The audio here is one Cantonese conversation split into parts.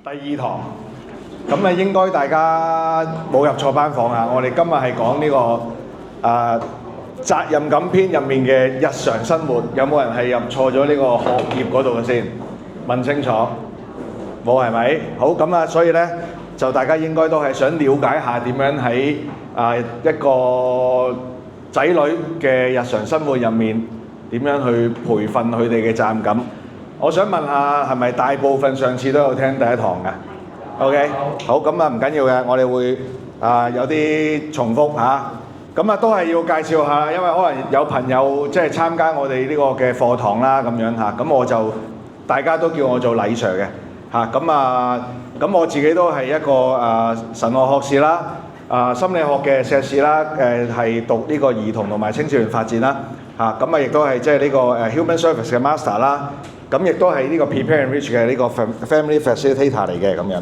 第二堂，咁應該大家冇入錯班房啊！我哋今日係講呢個責任感篇入面嘅日常生活，有冇人係入錯咗呢個學業嗰度嘅先？問清楚，冇係咪？好咁啊，所以呢，就大家應該都係想了解下點樣喺一個仔女嘅日常生活入面點樣去培訓佢哋嘅責任感。我想問下，係咪大部分上次都有聽第一堂嘅 ？OK， 好，咁啊唔緊要嘅，我哋會有啲重複嚇。咁都係要介紹下，因為可能有朋友即係參加我哋呢個嘅課堂啦，咁樣嚇。咁我就大家都叫我做禮 Sir 嘅嚇。咁我自己都係一個神學學士啦，心理學嘅碩士啦，係讀呢個兒童同埋青少年發展啦嚇。咁亦都係即係呢個Human Service 嘅 Master 啦。咁亦都係呢個 Prepare and Reach 嘅呢個 Family Facilitator 嚟嘅咁樣。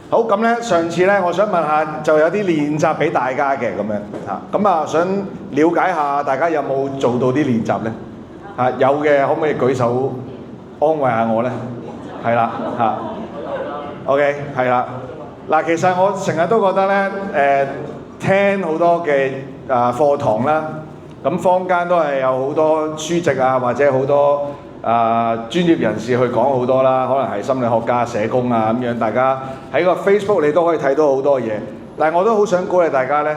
好，咁咧上次咧，我想問下，就有啲練習俾大家嘅咁樣嚇。咁想了解下大家有冇做到啲練習咧？有嘅可唔可以舉手安慰下我咧？係啦嚇。OK， 係啦。嗱，其實我成日都覺得咧，聽好多嘅課堂啦，咁坊間都係有好多書籍啊，或者好多專業人士去講好多啦，可能係心理學家、社工啊咁樣，大家喺個 Facebook 你都可以睇到好多嘢。但係我都好想鼓勵大家呢，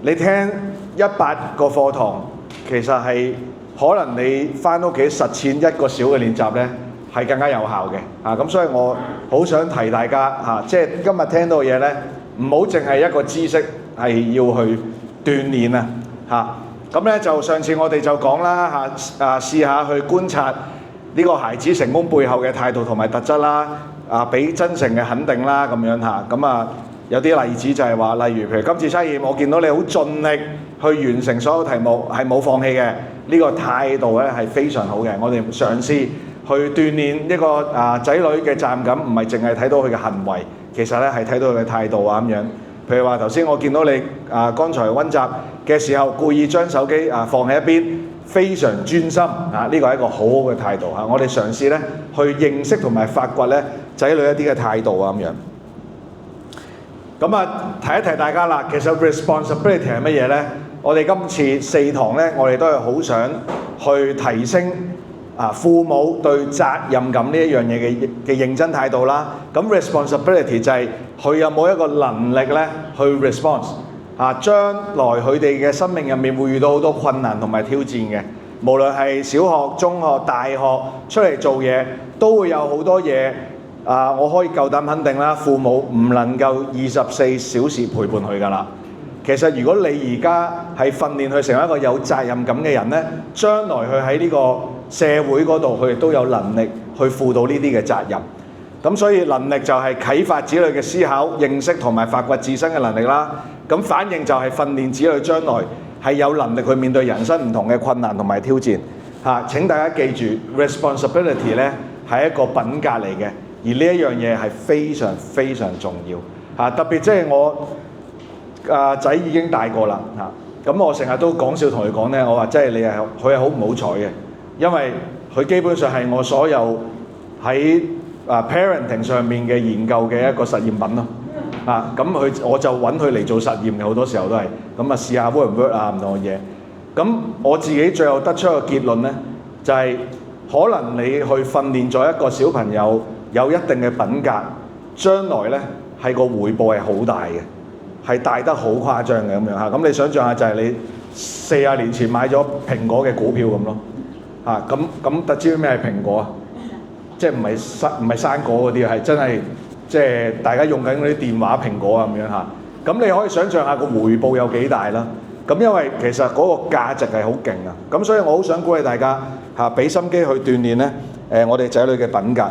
你聽100個課堂，其實係可能你返屋企實踐一個小嘅練習呢，係更加有效嘅。咁所以我好想提大家即係今日聽到嘅嘢呢，唔好淨係一個知識，係要去鍛鍊啊。咁呢就上次我哋就講啦試下去觀察呢個孩子成功背後嘅態度同埋特質啦，俾真誠嘅肯定啦，咁樣嚇。咁有啲例子就係話，例如譬如今次測驗，我見到你好盡力去完成所有題目，係冇放棄嘅，呢個態度咧係非常好嘅。我哋嘗試去鍛鍊一個仔女嘅責任感，唔係淨係睇到佢嘅行為，其實咧係睇到佢嘅態度啊咁樣。譬如話頭先我見到你剛才溫習嘅時候，故意將手機放喺一邊，非常專心呢個係一個好好嘅態度我哋嘗試咧去認識同埋發掘咧仔女一啲嘅態度咁樣。咁提一提大家啦，其實 responsibility 係乜嘢咧？我哋今次4堂咧，我哋都係好想去提升父母對責任感呢一樣嘢嘅認真態度啦。咁 responsibility 就係佢有冇一個能力咧去 response。將來佢哋嘅生命入面會遇到好多困難同埋挑戰嘅，無論係小學、中學、大學出嚟做嘢，都會有好多嘢我可以夠膽肯定啦，父母唔能夠24小時陪伴佢㗎啦。其實如果你而家係訓練佢成為一個有責任感嘅人呢，將來佢喺呢個社會嗰度，佢亦都有能力去負到呢啲嘅責任。咁所以能力就係啟發子女嘅思考、認識同埋發掘自身嘅能力啦。咁反應就係訓練子女將來係有能力去面對人生唔同嘅困難同埋挑戰。請大家記住 responsibility 咧係一個品格嚟嘅，而呢一樣嘢係非常非常重要。特別即係我仔已經大個啦咁我成日都講笑同佢講咧，我話即係佢係好唔好彩嘅，因為佢基本上係我所有喺parenting 上面嘅研究嘅一個實驗品咯。我就揾佢嚟做實驗嘅，好多時候都係咁試下 work 唔 work 唔同嘅嘢。咁我自己最後得出一個結論呢，就係可能你去訓練咗一個小朋友有一定嘅品格，將來呢係個回報係好大嘅，係大得好誇張嘅咁樣嚇。咁你想象下就係你40年前買咗蘋果嘅股票咁咯咁知唔知咩係蘋果啊？即係唔係生果嗰啲，係真係即係大家用緊嗰啲電話蘋果咁樣嚇。咁你可以想象下個回報有幾大啦。咁因為其實嗰個價值係好勁啊。咁所以我好想鼓勵大家俾心機去鍛鍊咧我哋仔女嘅品格。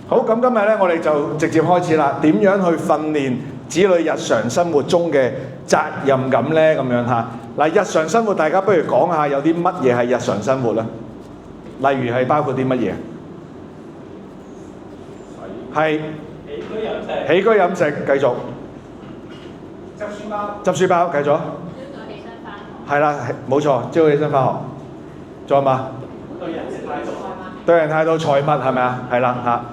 好，咁今日咧我哋就直接開始啦。點樣去訓練子女日常生活中嘅責任感咧？咁樣嚇嗱，日常生活大家不如講下有啲乜嘢係日常生活咧？例如係包括啲乜嘢？係起居飲食，繼續執書包，繼續朝早起身返學，係啦，冇錯，朝早起身返學，仲有嘛？對人態度財物係咪啊？係啦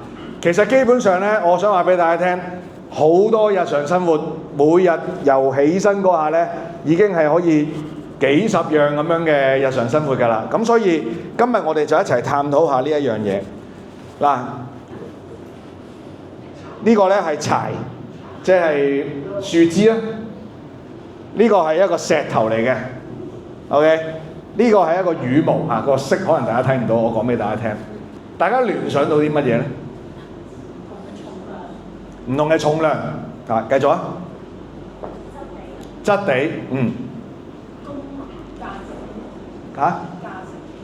其實基本上咧，我想話俾大家聽，好多日常生活每日由起身嗰下咧，已經係可以幾十樣咁樣嘅日常生活㗎啦。咁所以今日我哋就一齊探討下呢一樣嘢。嗱，呢個咧係柴，即係樹枝啦。呢個係一個石頭嚟嘅 ，OK？呢個係一個羽毛啊，個色可能大家睇唔到，我講俾大家聽。大家聯想到啲乜嘢咧？唔同嘅重量啊，繼續啊。質地，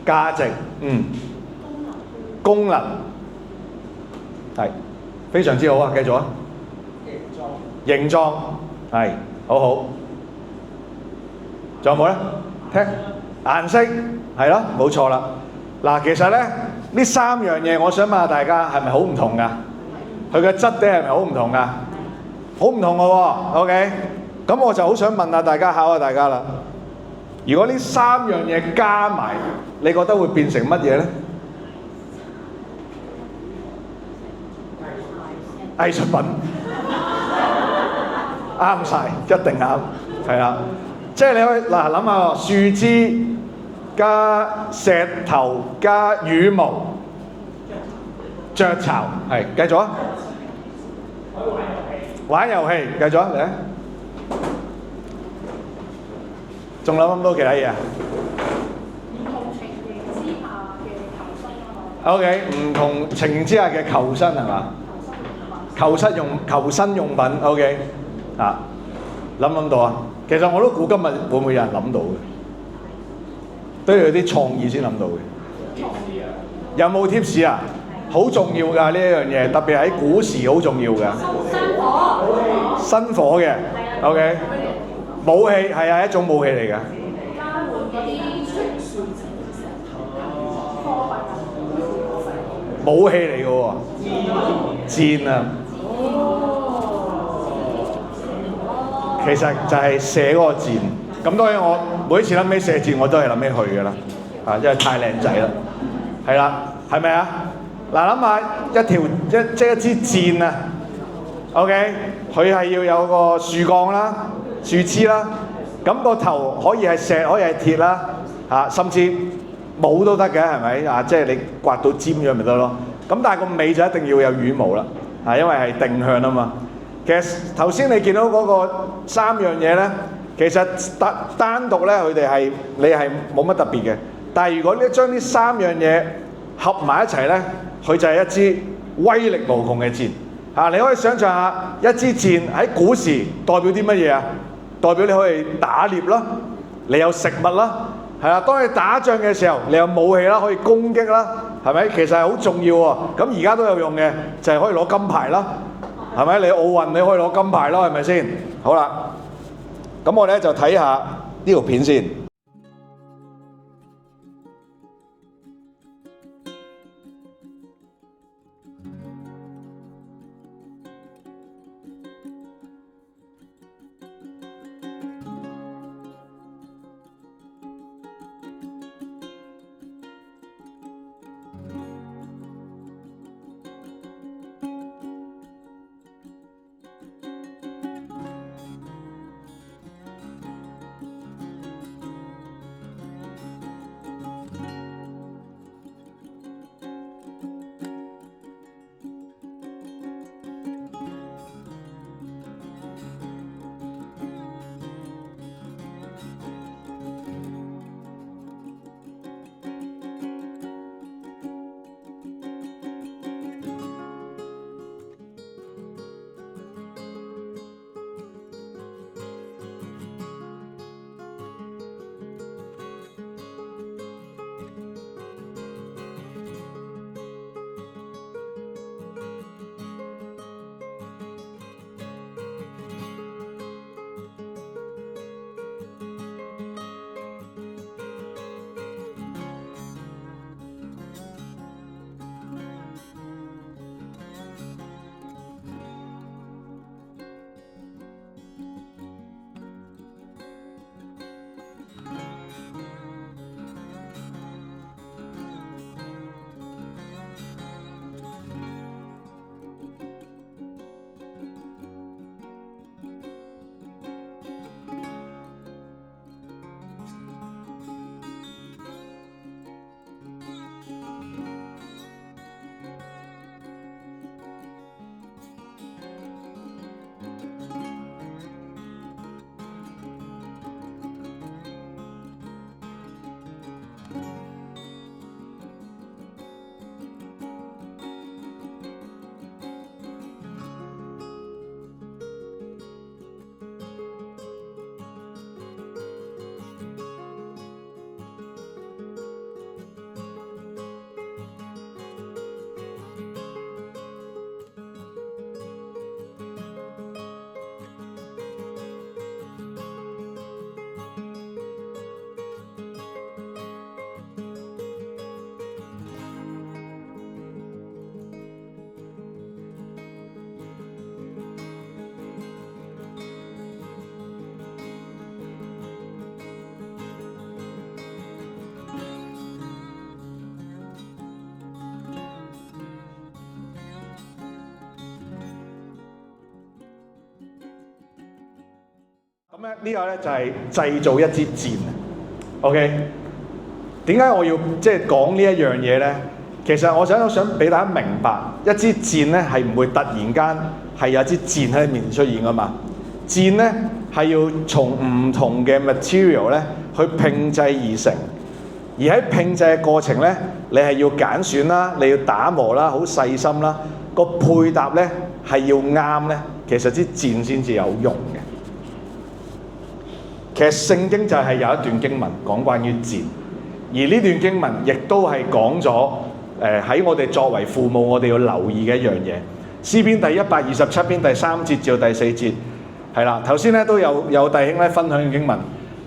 價值，功能，係非常之好啊，繼續啊。形狀，係好好。仲有冇咧？聽顏色係咯，冇錯啦。嗱，其實咧呢三樣嘢，我想問下大家係咪好唔同㗎？佢嘅質地係咪好唔同㗎？好唔同嘅喎。OK，咁我就好想問下大家，考下大家啦。如果呢三樣嘢加埋，你覺得會變成乜嘢咧？藝術品，啱晒，一定啱，係啦。即係你可以嗱諗下，樹枝加石頭加羽毛，雀巢，係繼續啊！玩遊戲，繼續啊！嚟啊！仲諗唔到其他嘢啊？唔同情形之下嘅求生啊 OK， 唔同情形之下嘅求生係嘛？求生用品 OK 啊，諗到啊？其實我都估今日會唔會有人諗到嘅，都要有啲創意先諗到嘅。有冇貼士啊？好重要㗎呢一樣嘢，特別喺古時好重要㗎。生火嘅 OK， 武器係啊，一種武器嚟㗎。武器嚟㗎喎，箭啊！其實就係射嗰個箭，咁當然我每一次諗起射箭，我都係諗起佢㗎啦，啊，因為太靚仔啦，係啦，係咪啊？嗱，諗下一支箭啊 ，OK， 佢係要有個樹幹啦、樹枝啦，咁個頭可以係石，可以係鐵啦，嚇，甚至冇都得嘅，係咪啊？即係你刮到尖咗咪得咯。咁但係個尾就一定要有羽毛啦，啊，因為係定向啊嘛。其實頭先你見到嗰個三樣嘢咧，其實單獨咧佢哋係你係冇乜特別嘅。但係如果你將呢三樣嘢合埋一齊咧，佢就係一支威力無窮嘅箭。啊，你可以想象下一支箭喺古時代表啲乜嘢啊？代表你可以打獵啦，你有食物啦，係啊。當你打仗嘅時候，你有武器啦，可以攻擊啦，係咪？其實係好重要喎。咁而家都有用嘅，就係可以攞金牌啦。係咪？你奧運你可以攞金牌咯，係咪先？好啦，咁我哋就睇下呢條片先。咁咧呢個咧就係製造一支箭。OK， 點解我要講呢一樣嘢咧？其實我想俾大家明白，一支箭咧係唔會突然間係有支箭喺你面前出現噶嘛。箭咧係要從唔同嘅 material 咧去拼製而成，而喺拼製嘅過程咧，你係要揀選啦，你要打磨啦，好細心啦，個配搭咧係要啱咧，其實支箭先至有用嘅。其實聖經就係有一段經文講關於箭，而呢段經文亦都係講咗喺我哋作為父母，我哋要留意嘅一樣嘢。詩篇第127篇第3節至到第4節，係啦，頭先咧都有弟兄咧分享嘅經文，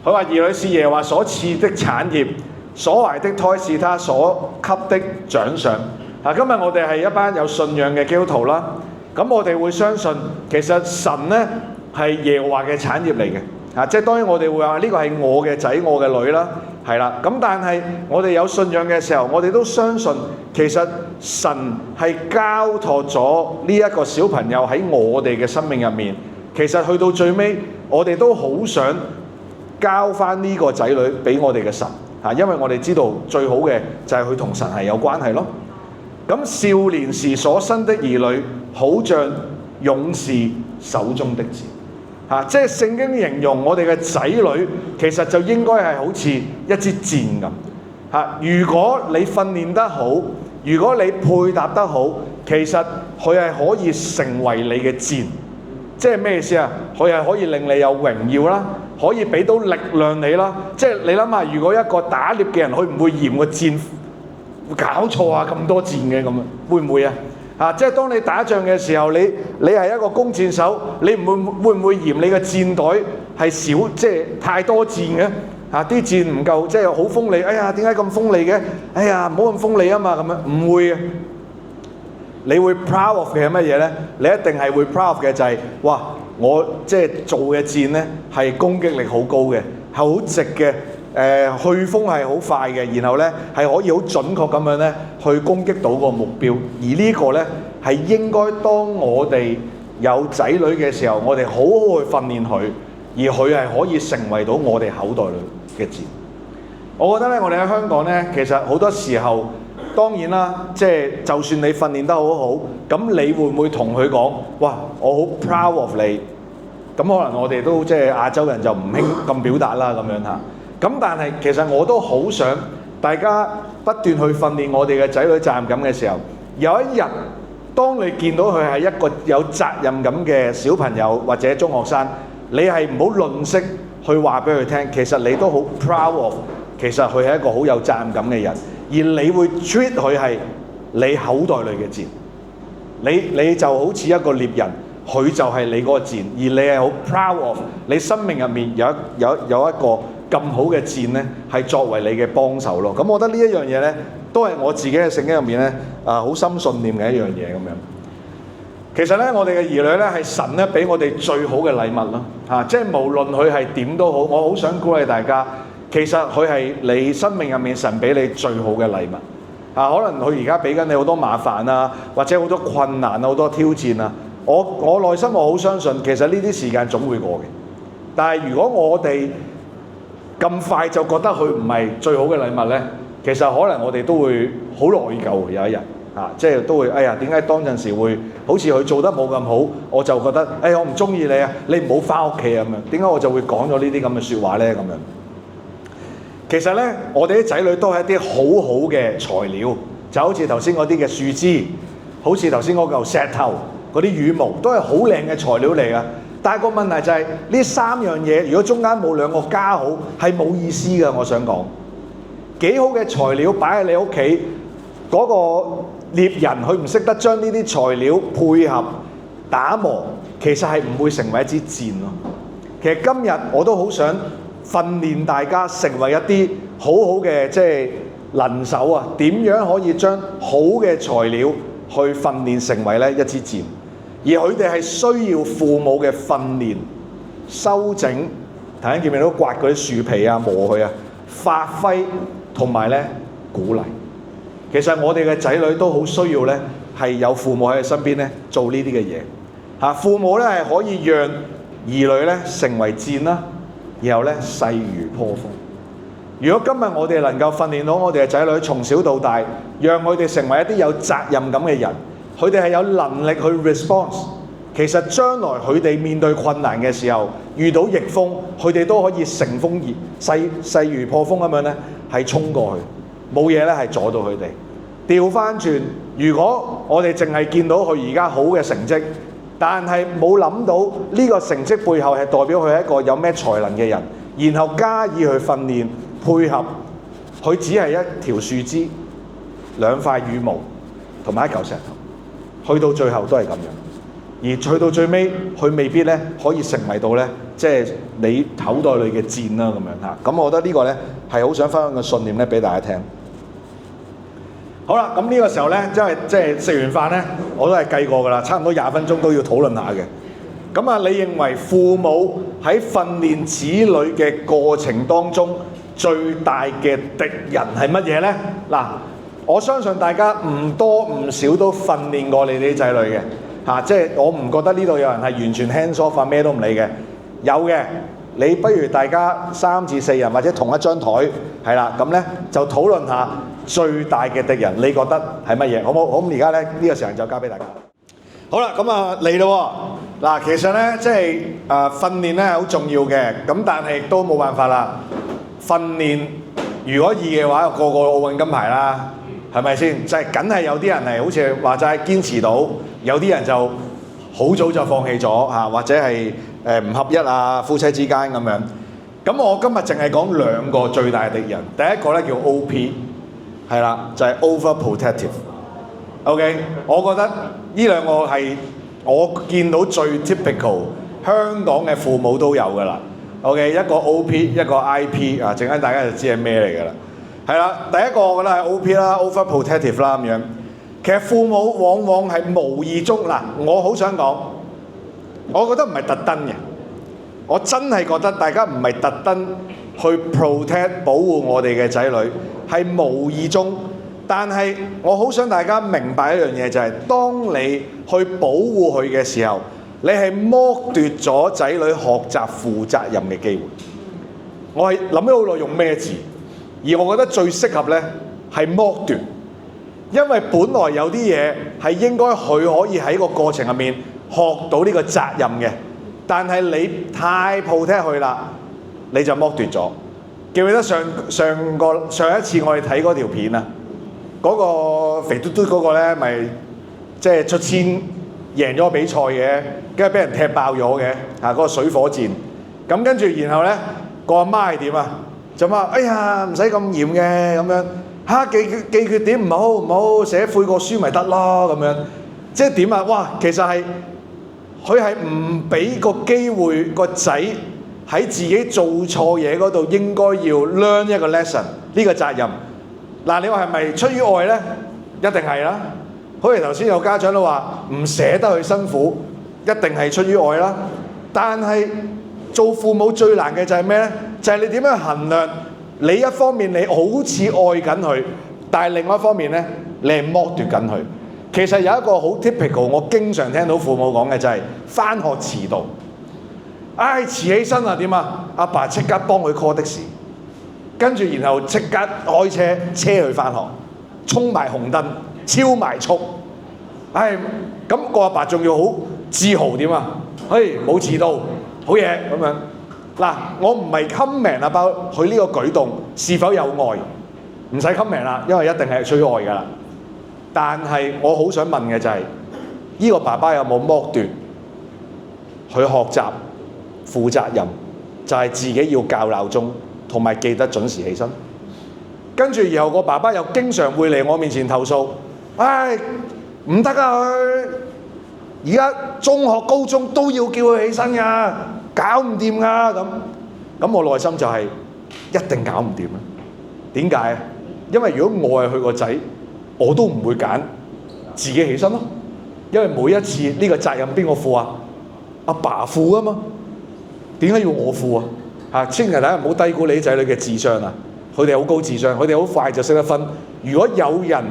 佢話兒女是耶和華所賜的產業，所懷的胎是他所給的獎賞。今日我哋係一班有信仰嘅基督徒啦，咁我哋會相信其實神咧係耶和華嘅產業嚟嘅。即係當然我哋會話呢個係我嘅仔我嘅女啦，係啦。咁但係我哋有信仰嘅時候，我哋都相信其實神係交託咗呢一個小朋友喺我哋嘅生命入面。其實去到最尾，我哋都好想交翻呢個仔女俾我哋嘅神，因為我哋知道最好嘅就係佢同神係有關係咯。咁少年時所生的兒女，好像勇士手中的箭。即係聖經形容我哋嘅仔女，其實就應該係好似一支箭咁。如果你訓練得好，如果你配搭得好，其實佢係可以成為你嘅箭。即係咩意思啊？佢係可以令你有榮耀啦，可以俾到力量你啦。即係你諗下，如果一個打獵嘅人，佢唔會嫌個箭搞錯啊，咁多箭嘅咁啊，會唔會啊？即係當你打仗嘅時候，你係一個弓箭手，你會唔會嫌你嘅箭袋係少，即係太多箭嘅？啲箭唔夠，即係好鋒利。哎呀，點解咁鋒利嘅？哎呀，唔好咁鋒利啊嘛，咁樣唔會嘅。你會 proud of 嘅係乜嘢咧？你一定係會 proud of 嘅就係，哇！我即係做嘅箭咧係攻擊力好高嘅，係好直嘅。去風係好快嘅，然後咧係可以好準確咁樣咧去攻擊到個目標。而呢個咧係應該當我哋有仔女嘅時候，我哋好好去訓練佢，而佢係可以成為到我哋口袋裏嘅箭。我覺得咧，我哋喺香港咧，其實好多時候當然啦，即係就算你訓練得好好，咁你會唔會同佢講：哇，我好 proud of 你？咁可能我哋都即係亞洲人就唔興咁表達啦，咁樣嚇。咁但係其實我都好想大家不斷去訓練我哋嘅仔女責任感嘅時候，有一日當你見到佢係一個有責任感嘅小朋友或者中學生，你係唔好吝嗇去話俾佢聽，其實你都好 proud of， 其實佢係一個好有責任感嘅人，而你會 treat 佢係你口袋裏嘅箭，你就好似一個獵人，佢就係你嗰個箭，而你係好 proud of， 你生命入面有一個咁好嘅箭咧，係作為你嘅幫手咯。咁我覺得呢一樣嘢咧，都係我自己嘅聖經入面咧，好深信念嘅一樣嘢咁樣。其實咧，我哋嘅兒女咧係神咧俾我哋最好嘅禮物咯。即係無論佢係點都好，我好想鼓勵大家，其實佢係你生命入面神俾你最好嘅禮物。可能佢而家俾緊你好多麻煩啊，或者好多困難啊，好多挑戰啊。我內心我好相信，其實呢啲時間總會過嘅。但係如果我哋咁快就覺得佢唔係最好嘅禮物咧，其實可能我哋都會好內疚有一日即係都會哎呀，點解當陣時會好似佢做得冇咁好，我就覺得我唔中意你啊，你唔好翻屋企咁樣。點解我就會講咗呢啲咁嘅説話咧？咁樣其實咧，我哋啲仔女都係一啲好好嘅材料，就好似頭先嗰啲嘅樹枝，好似頭先嗰嚿石頭，嗰啲羽毛都係好靚嘅材料嚟噶。但係個問題就係呢三樣嘢，如果中間冇兩個加好，係冇意思嘅。我想講幾好嘅材料擺喺你屋企，嗰個獵人佢唔識得將呢啲材料配合打磨，其實係唔會成為一支箭咯。其實今日我都好想訓練大家成為一啲好好嘅即係能手啊，點樣可以將好嘅材料去訓練成為咧一支箭。而佢哋係需要父母嘅訓練、修整，睇見唔見到刮嗰啲樹皮啊、磨佢啊、發揮同埋咧鼓勵。其實我哋嘅仔女都好需要咧，係有父母喺佢身邊咧做呢啲嘅嘢。父母咧係可以讓兒女咧成為箭啦，然後咧勢如破風。如果今日我哋能夠訓練到我哋嘅仔女從小到大，讓佢哋成為一啲有責任感嘅人，佢哋係有能力去 response。其實將來佢哋面對困難嘅時候，遇到逆風，佢哋都可以乘風而勢如破風咁樣咧，係衝過去，冇嘢咧係阻到佢哋。調翻轉，如果我哋淨係見到佢而家好嘅成績，但係冇諗到呢個成績背後係代表佢係一個有咩才能嘅人，然後加以去訓練配合，佢只係一條樹枝、兩塊羽毛同埋一嚿石頭，去到最後都係咁樣。而去到最尾，佢未必咧可以成為到咧，即係你口袋裏嘅箭啦咁樣嚇。咁我覺得呢個咧係好想分享個信念咧俾大家聽。好啦，咁呢個時候咧，即係食完飯咧，我都係計過㗎啦，差唔多20分鐘都要討論下嘅。咁啊，你認為父母喺訓練子女嘅過程當中，最大嘅敵人係乜嘢咧？嗱，我相信大家唔多唔少都訓練過你哋啲仔女嘅。即係我唔覺得呢度有人係完全 hands off 咩都唔理嘅，有嘅，你不如大家3至4人或者同一張台，係啦，咁咧就討論下最大嘅敵人，你覺得係乜嘢？好冇？好，咁而家咧呢個時候就交俾大家。好啦，咁啊嚟咯喎！嗱，其實咧即係訓練咧係好重要嘅，咁但係都冇辦法啦。訓練如果易嘅話，個個奧運金牌啦。係咪先？就係梗係有啲人係好似話齋堅持到，有啲人就好早就放棄咗嚇，或者係唔合一啊，夫妻之間咁樣。咁我今日淨係講2個最大嘅敵人。第一個咧叫 OP， 係啦，就係 overprotective。OK， 我覺得呢2個係我見到最 typical 香港嘅父母都有㗎啦。OK， 一個 OP， 一個 IP 啊，陣間大家就知係咩嚟㗎啦。係啦，第一個我覺得係 OP 啦 ，overprotective 啦咁樣。其實父母往往係無意中嗱，我好想講，我覺得唔係特登嘅，我真係覺得大家唔係特登去 protect 保護我哋嘅仔女，係無意中。但係我好想大家明白一樣嘢就係，當你去保護佢嘅時候，你係剝奪咗仔女學習負責任嘅機會。我係諗咗好耐用咩字？而我覺得最適合咧係剝奪，因為本來有啲嘢係應該佢可以喺個過程入面學到呢個責任嘅，但係你太 protect佢啦，你就剝奪咗。記唔記得上一次我哋睇嗰條片啊？嗰個肥嘟嘟嗰個咧，咪即係出千贏咗個比賽嘅，跟住俾人踢爆咗嘅嗰個水火箭。咁跟住然後咧個阿媽係點啊？就話：哎呀，唔使咁嚴嘅咁樣嚇，記缺點唔好，寫悔過書咪得咯咁樣。即係點啊？哇！其實係佢係唔俾個機會個仔喺自己做錯嘢嗰度應該要 learn 一個 lesson 呢個責任。嗱，你話係咪出於愛咧？一定係啦。好似頭先有家長都話唔捨得佢辛苦，一定係出於愛啦。但係做父母最難嘅就係咩咧？就係你點樣衡量？你一方面你好似愛緊佢，但係另外一方面咧，你係剝奪緊佢。其實有一個好 typical， 我經常聽到父母講嘅就係返學遲到。遲起身啊點啊？阿爸即刻幫佢 call 的士，跟住然後即刻開車佢返學，衝埋紅燈，超埋速。咁個阿爸仲要好自豪點啊？冇遲到，好嘢咁樣。嗱，我唔係 comment 啊，包佢呢個舉動是否有愛，唔使 comment 啦，因為一定係出於愛㗎啦。但係我好想問嘅就係，呢個爸爸有冇剝奪佢學習負責任？就係自己要校鬧鐘，同埋記得準時起身。跟住然後個爸爸又經常會嚟我面前投訴，唔得啊佢，而家中學高中都要叫佢起身㗎。搞唔掂㗎咁我內心就係一定搞唔掂啦。點解？因為如果我係佢個仔，我都唔會揀自己起身咯。因為每一次呢個責任邊個負啊？阿爸負啊嘛。點解要我負啊？千祈大家唔好低估你啲仔女嘅智商啊！佢哋好高智商，佢哋好快就識得分。如果有人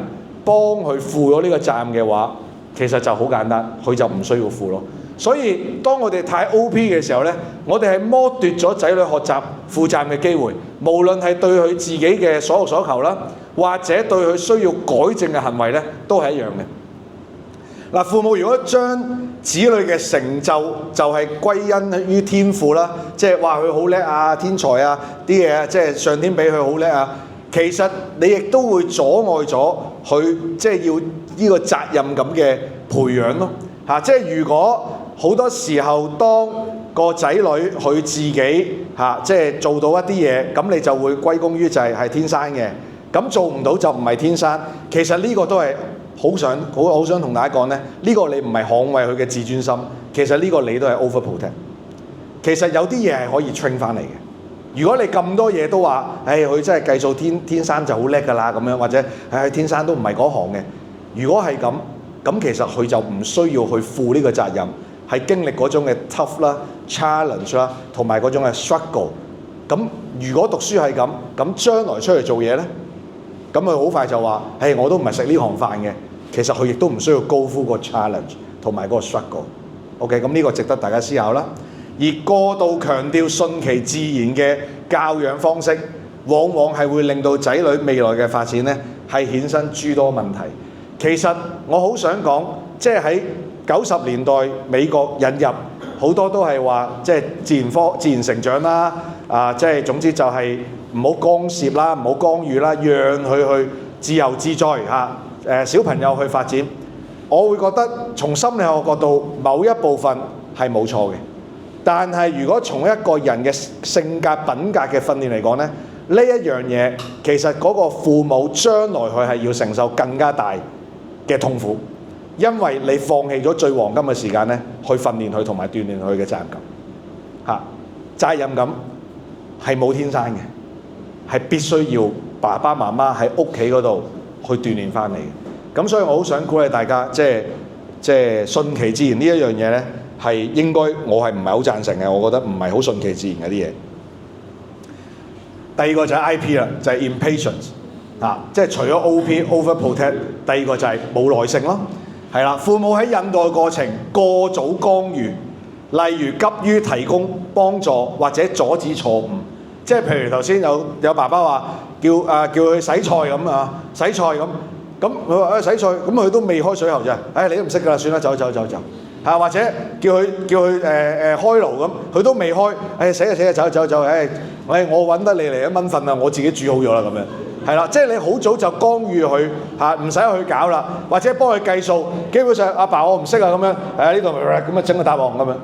幫佢負咗呢個責任嘅話，其實就好簡單，佢就唔需要負咯。所以當我哋太 OP 嘅時候呢，我哋係剝奪咗仔女學習負責任嘅機會，無論係對佢自己嘅所學所求啦，或者對佢需要改正嘅行為呢，都係一樣嘅。嗱，父母如果將子女嘅成就就係歸因於天賦啦，即係話佢好叻啊、天才啊啲嘢，即係上天俾佢好叻啊，其實你亦都會阻礙咗佢即係要呢個責任感嘅培養咯。即係如果好多時候當個仔女佢自己即係做到一啲嘢，咁你就會歸功於就係天生嘅，咁做唔到就唔係天生。其實呢個都係好想同大家講呢，呢個你唔係捍衛佢嘅自尊心，其實呢個你都係 overprotect。其實有啲嘢係可以 train 翻嚟嘅。如果你咁多嘢都話，佢真係計數天生就好叻㗎啦咁樣，或者天生都唔係嗰行嘅。如果係咁，咁其實佢就唔需要去負呢個責任，係經歷嗰種嘅 tough 啦、challenge 啦，同埋嗰種嘅 struggle。咁如果讀書係咁，咁將來出嚟做嘢呢，咁佢好快就話：我都唔係食呢行飯嘅。其實佢亦都唔需要高呼個 challenge 同埋嗰個 struggle。OK， 咁呢個值得大家思考啦。而過度強調順其自然嘅教養方式，往往係會令到仔女未來嘅發展呢係衍生諸多問題。其實我好想講，即係喺90年代美國引入好多都係話，即係自然成長啦，即係總之就係唔好干涉啦，唔好干預啦，讓佢去自由自在小朋友去發展。我會覺得從心理學角度，某一部分係冇錯嘅。但係如果從一個人嘅性格品格嘅訓練嚟講呢，呢一樣嘢其實嗰個父母將來佢係要承受更加大嘅痛苦，因為你放棄咗最黃金嘅時間呢，去訓練佢同埋鍛鍊佢嘅責任感。責任感係冇天生嘅，係必須要爸爸媽媽喺屋企嗰度去鍛鍊翻嚟嘅。咁所以我好想鼓勵大家，即係順其自然呢一樣嘢呢，係應該我係唔係好贊成嘅，我覺得唔係好順其自然嘅啲嘢。第二個就係 IP 啦，就係 impatience。即係除咗 OP overprotect， 第二個就係冇耐性咯。係啦，父母喺引導過程過早干預，例如急於提供幫助或者阻止錯誤。即係譬如頭先有爸爸話叫佢洗菜咁洗菜咁佢話洗菜，咁佢都未開水喉啫。你都唔識㗎啦，算啦，走。或者叫佢開爐咁，佢都未開，死啊走。我揾得你嚟一蚊份啦，我自己煮好咗啦咁樣。係啦，即係你好早就干預佢唔使去搞啦，或者幫佢計數。基本上阿爸我唔識啊咁樣，呢度咁啊整個答案咁樣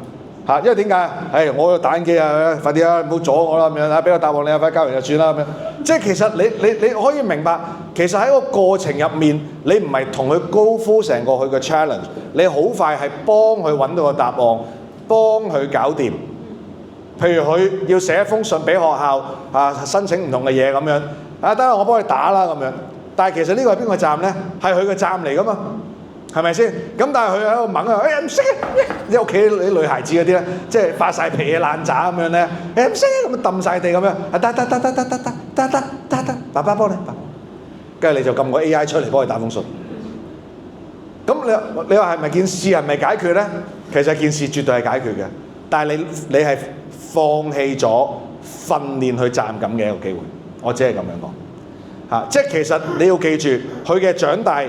因為點解？我有打印機啊，快啲啊，唔好阻我啦咁樣俾個答案你啊，快交完就算啦咁樣。即係其實你可以明白，其實喺個過程入面，你唔係同佢高呼成個佢嘅 challenge， 你好快係幫佢揾到個答案，幫佢搞掂。譬如佢要寫一封信俾學校申請唔同嘅嘢咁樣。得啦，我幫佢打啦咁樣。但係其實呢個係邊個站呢？係佢嘅站嚟噶嘛，係咪先？咁但係佢喺度掹唔識你屋企啲女孩子嗰啲咧，即係發晒脾嘅爛渣咁樣咧，唔識咁揼晒地咁樣，得，爸爸幫你。跟住你就撳個 AI 出嚟幫佢打封信。咁你話係咪件事係咪解決呢？其實件事絕對係解決嘅，但係你係放棄咗訓練佢責任感嘅一個機會。我只係咁樣講即係其實你要記住，佢嘅長大，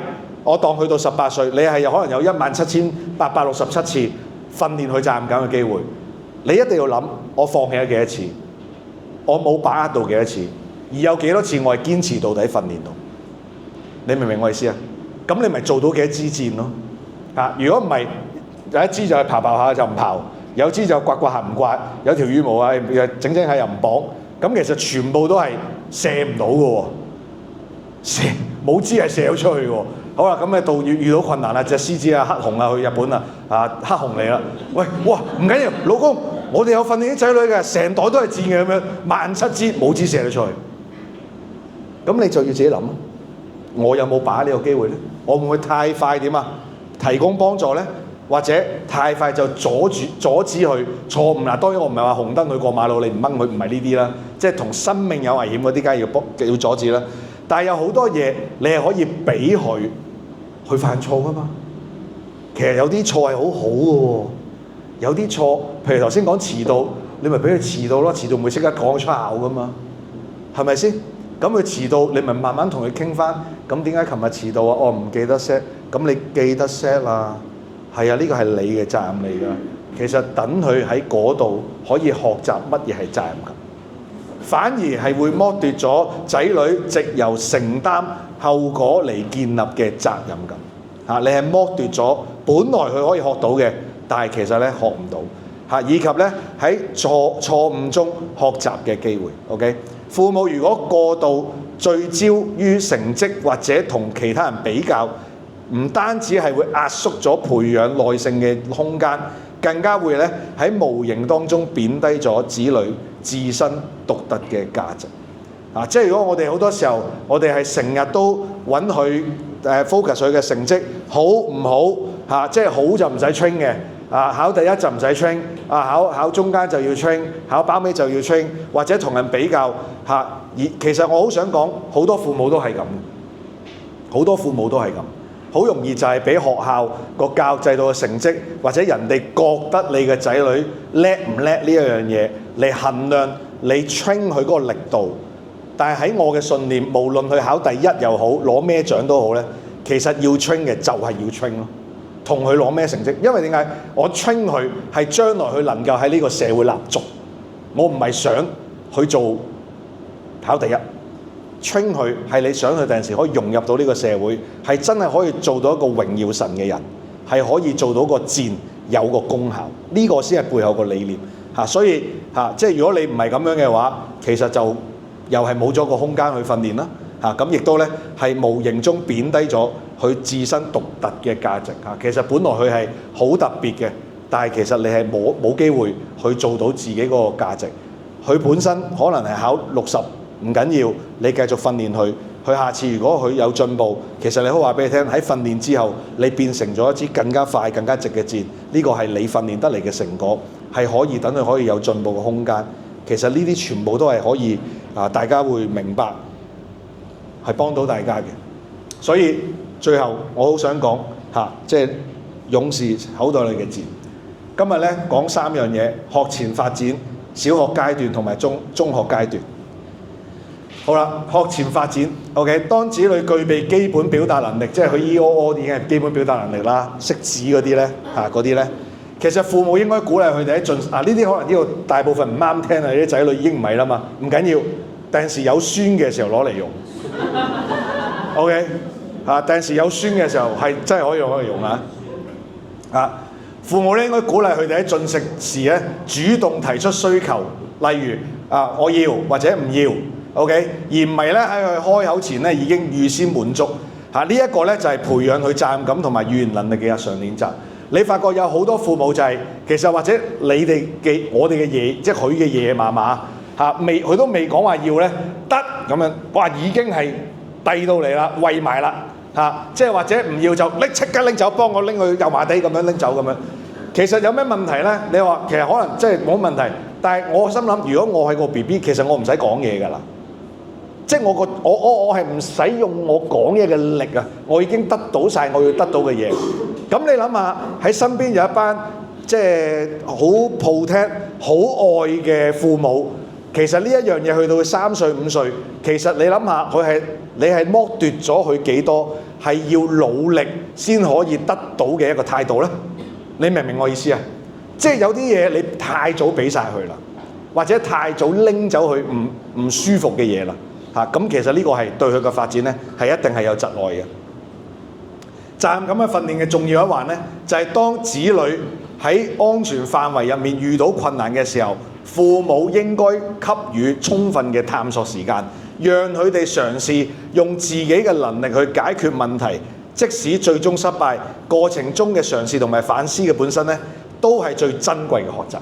我當去到18歲，你係可能有17867次訓練佢責任感嘅機會。你一定要諗，我放棄咗幾多次，我冇把握到幾多次，而有幾多次我係堅持到底訓練到。你明唔明我意思啊？咁你咪做到幾多支箭咯？如果唔係，有一支就係刨下就唔刨，有支就刮下唔刮，有條羽毛整下又唔綁。咁其實全部都係射唔到嘅喎，冇支係射到出去嘅喎。好啦，咁你到遇到困難啦，隻獅子黑熊去日本黑熊嚟啦。喂，哇，唔緊要，老公，我哋有訓練啲仔女嘅，成袋都係箭嘅咁樣，17000支冇支射到出去。咁你就要自己諗，我有冇把握呢個機會呢？我會唔會太快點提供幫助呢？或者太快就阻止佢錯誤啦。當然我唔係話紅燈佢過馬路你唔掹佢，唔係呢啲啦。即係同生命有危險嗰啲，梗係要阻止啦。但係有好多嘢你係可以俾佢去犯錯噶嘛。其實有啲錯係好好嘅喎，有啲錯，譬如頭先講遲到，你咪俾佢遲到咯，遲到唔會即刻講出口噶嘛，係咪先？咁佢遲到，你咪慢慢同佢傾翻。咁點解琴日遲到啊？我唔記得 set。咁你記得 set 啦。係啊，呢個係你嘅責任嚟㗎。其實等佢喺嗰度可以學習乜嘢係責任感，反而係會剝奪咗仔女藉由承擔後果嚟建立嘅責任感。嚇，你係剝奪咗本來佢可以學到嘅，但係其實咧學唔到。嚇，以及咧喺錯誤中學習嘅機會。OK。父母如果過度聚焦於成績或者同其他人比較，唔單止係會壓縮咗培養耐性嘅空間，更加會咧喺無形當中貶低咗子女自身獨特嘅價值。即係如果我哋好多時候，我哋係成日都揾佢focus 佢嘅成績好唔好即係好就唔使 train 嘅。考第一就唔使 train， 考中間就要 train， 考包尾就要 train， 或者同人比較其實我好想講，好多父母都係咁，好多父母都係咁，好容易就係俾學校個教育制度嘅成績，或者人哋覺得你嘅仔女叻唔叻呢一樣嘢嚟衡量你 train 佢嗰個力度。但係喺我嘅信念，無論佢考第一又好，攞咩獎都好咧，其實要 train 嘅就係要 train 咯。同佢攞咩成績？因為點解？我 train 佢係將來佢能夠喺呢個社會立足，我唔係想佢做考第一。train 佢係你想佢第陣時可以融入到呢個社會，係真係可以做到一個榮耀神嘅人，係可以做到個戰有個功效，呢個先係背後個理念。所以即係如果你唔係咁樣嘅話，其實就又係冇咗個空間去訓練啦。咁亦都咧係無形中貶低咗佢自身獨特嘅價值。其實本來佢係好特別嘅，但係其實你係冇機會去做到自己嗰個價值。佢本身可能係考60唔緊要，你繼續訓練佢，佢下次如果佢有進步，其實你可以話俾佢聽，喺訓練之後你變成咗一支更加快更加直嘅箭，呢個係你訓練得嚟嘅成果，係可以等佢可以有進步嘅空間。其實呢啲全部都係可以大家會明白，係幫到大家嘅。所以最後我好想講即係勇士口袋裏嘅箭。今日咧講3樣嘢：學前發展、小學階段同埋中學階段。好啦，學前發展 ，OK。當子女具備基本表達能力，即係佢 E.O.O 已經係基本表達能力啦，識字嗰啲咧嗰啲咧，其實父母應該鼓勵佢哋喺呢啲可能呢個大部分唔啱聽啊，啲仔女已經唔係啦嘛，唔緊要，第陣時有孫嘅時候攞嚟用，OK。第陣時有孫嘅時候係真係可以攞嚟用父母咧應該鼓勵佢哋喺進食時咧主動提出需求，例如我要或者唔要。OK， 而唔係咧喺佢開口前咧已經預先滿足呢一個咧就係培養佢責任感同埋語言能力嘅日常練習。你發覺有好多父母就係其實或者你哋嘅我哋嘅爺，即係佢嘅爺爺嫲嫲未佢都未講話要咧得咁樣，哇已經係遞到嚟啦，餵埋啦即係或者唔要就即刻拎走，幫我拎去油麻地咁樣拎走咁樣。其實有咩問題咧？你話其實可能真係冇問題，但係我心諗如果我係個 BB， 其實我唔使講嘢㗎啦。即係我係唔使用我講嘢嘅力啊！我已經得到晒我要得到嘅嘢。咁你諗下喺身邊有一班即係好 protect 好愛嘅父母，其實呢一樣嘢去到佢3歲5歲，其實你諗下你係剝奪咗佢幾多係要努力先可以得到嘅一個態度咧？你明唔明我意思啊？即係有啲嘢你太早俾晒佢啦，或者太早拎走佢唔舒服嘅嘢啦。咁其實呢個係對佢嘅發展咧係一定係有窒礙嘅。責任感嘅訓練嘅重要一環咧，就係當子女喺安全範圍入面遇到困難嘅時候，父母應該給予充分嘅探索時間，讓佢哋嘗試用自己嘅能力去解決問題，即使最終失敗，過程中嘅嘗試同埋反思嘅本身咧，都係最珍貴嘅學習。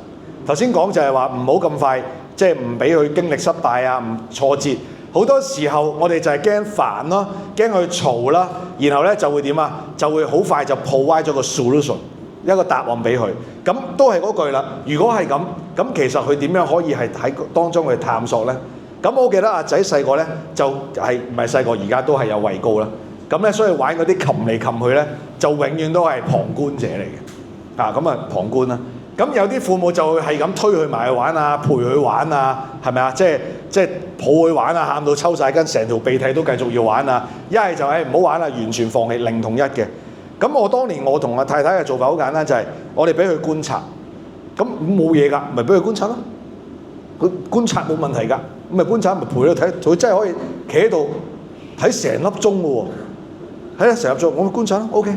頭先講就係話唔好咁快，即係唔俾佢經歷失敗唔挫折。好多時候我哋就係驚煩咯，驚佢嘈啦，然後咧就會點就會好快就 provide 咗個 solution， 一個答案俾佢。咁都係嗰句啦。如果係咁，咁其實佢點樣可以係喺當中去探索咧？咁我記得阿仔細個咧就係唔係細個，而家都係有畏高啦。咁咧所以玩嗰啲擒嚟擒去咧，就永遠都係旁觀者嚟嘅。咁旁觀啦。咁有啲父母就會係咁推佢埋去玩啊，陪佢玩啊，係咪啊？即係抱佢玩啊，喊到抽晒筋，成條鼻涕都繼續要玩啊！一係就唔好玩啦，完全放棄零同一嘅。咁我當年我同阿太太嘅做法好簡單，就係我哋俾佢觀察，咁冇嘢㗎，咪俾佢觀察咯。佢觀察冇問題㗎，咁咪觀察咪陪佢睇，佢真係可以企喺度睇成粒鐘嘅喎，睇成粒鐘，我咪觀察咯 ，OK。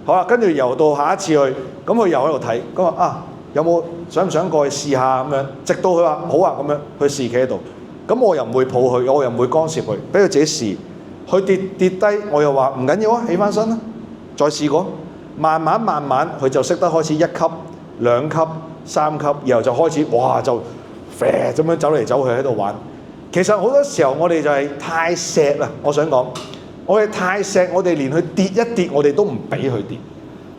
好啦，跟住由到下一次去，咁佢又喺度睇，咁話啊有冇想唔想過去試下咁樣？直到佢話好啊咁樣，佢試企喺度，咁我又唔會抱佢，我又唔會干涉佢，俾佢自己試。佢跌低，我又話唔緊要啊，起翻身啦，再試過。慢慢佢就識得開始1級、2級、3級，然後就開始哇就啡咁樣走嚟走去喺度玩。其實好多時候我哋就係太錫啦，我想講，我哋太錫，我哋連佢跌一跌，我哋都唔俾佢跌。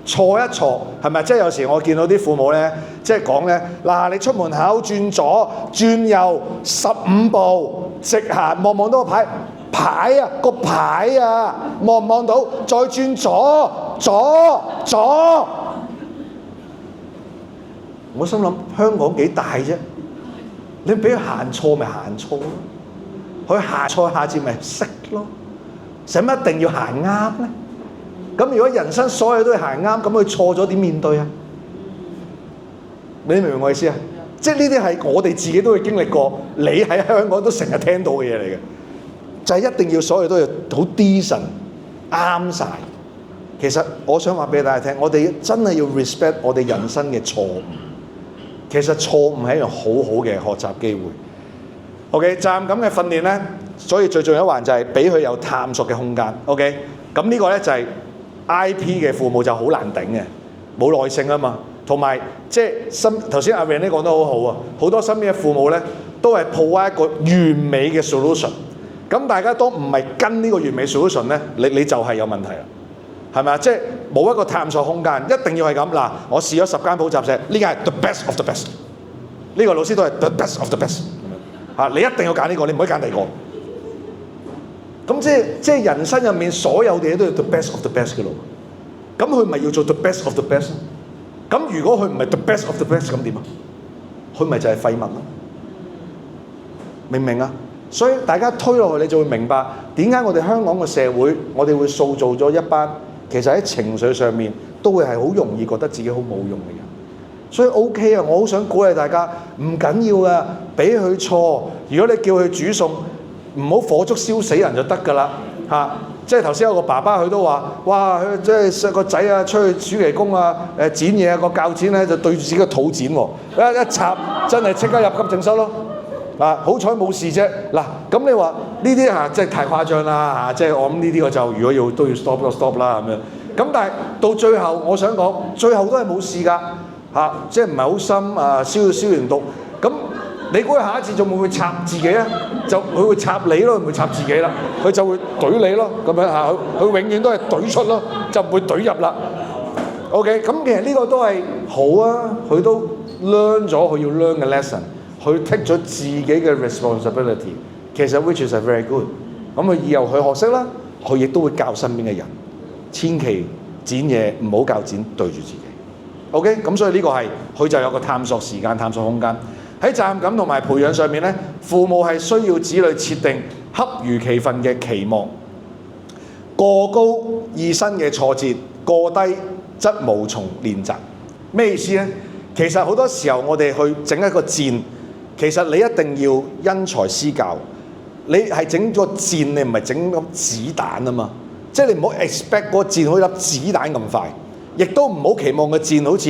錯一錯係咪？即係有時我見到啲父母咧，即係講咧嗱，你出門口轉左轉右15步，直行望到個牌啊，個牌啊，望到再轉左。我心諗香港幾大啫？你俾佢行錯咪行錯咯，佢行錯下次咪識咯，使乜一定要行啱咧？咁如果人生所有都係行啱，咁佢錯咗點面對啊？你明唔明我意思啊？即係呢啲係我哋自己都會經歷過，你喺香港都成日聽到嘅嘢嚟嘅，就係一定要所有都要好 decent 啱晒。其實我想話俾大家聽，我哋真係要 respect 我哋人生嘅錯誤。其實錯誤係一樣好好嘅學習機會。OK， 責任感嘅訓練咧，所以最重要一環就係俾佢有探索嘅空間。OK， 咁呢個咧就係 IP 嘅父母就好難頂嘅，冇耐性啊嘛。同埋即係頭先阿 Randy 講得好好啊，好多身邊嘅父母咧都係抱一個完美嘅 solution。咁大家都唔係跟呢個完美 solution 咧，你就係有問題啦。係咪啊？即係冇一個探索空間，一定要係咁嗱。我試咗10間補習社，呢間係 the best of the best。呢個老師都係 the best of the best。嚇，你一定要揀呢個，你唔可以揀第二個。咁即係人生入面所有嘅嘢都要 the best of the best 嘅咯。咁佢咪要做 the best of the best？咁如果佢唔係 the best of the best，咁點啊？佢咪就係廢物咯？明唔明啊？所以大家推落去，你就會明白點解我哋香港嘅社會，我哋會塑造咗一班其實喺情緒上面都會係好容易覺得自己好冇用嘅人。所以 OK 啊，我好想鼓勵大家，唔緊要噶，俾佢錯。如果你叫佢煮餸，唔好火燭燒死人就得㗎啦嚇。即係頭先有個爸爸佢都話，哇！佢即係個仔啊，出去暑期工啊，剪嘢啊，個鉸剪咧就對住自己個肚剪喎，一插真係即刻入急症室咯。好彩冇事啫。嗱，咁你話呢啲嚇即係太誇張啦嚇，即係我諗呢啲我就如果都要 stop 就 stop 啦咁樣。咁但係到最後，我想講，最後都係冇事㗎嚇，即係唔係好深消完毒。咁你估佢下一次仲會唔會插自己啊？就佢會插你咯，唔會插自己啦。佢就會懟你咯，咁樣嚇，佢永遠都係懟出咯，就唔會懟入啦。OK， 咁其實呢個都係好啊，佢都 learn 咗佢要 learn 嘅 lesson。佢 take 咗自己嘅 responsibility， 其實 which is very good。咁佢以後佢學識啦，佢亦都會教身邊嘅人，千祈剪嘢唔好教剪對住自己。OK， 咁所以呢個係佢就有個探索時間、探索空間。喺責任感同埋培養上面咧，父母係需要子女設定恰如其分嘅期望。過高易生嘅挫折，過低則無從練習。咩意思咧？其實好多時候我哋去整一個箭。其實你一定要因材施教，你係整咗箭，你唔係整粒子彈啊嘛！即係你唔好 expect 個箭好似粒子彈咁快，亦都唔好期望個箭好似